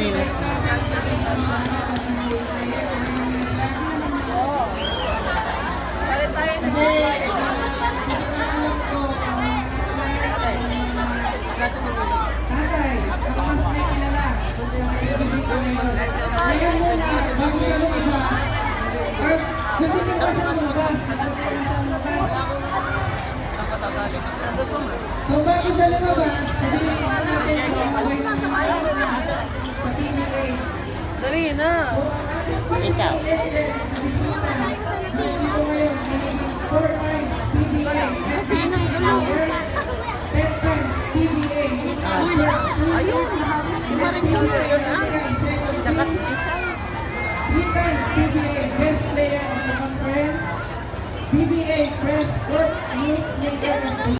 Malinis na. Kasi, tatay, ang mas may kilala. Bisita ngayon. Ngayon muna, bago siya lumabas, or gusto niyo ba siya lumabas? Gusto niyo ba siya lumabas? So bago siya lumabas, sabihin na natin kung ano yung sa PBA. Dali na. So ang ating Ikaw. bisita, nandito ngayon, 4 times PBA. Kasi nang dulo. 10 times PBA. Ayun. Si Maring Junior yun ah. Tsaka si Tisay. 3 times PBA Best Player of the Conference, PBA Press Court Newsmaker of the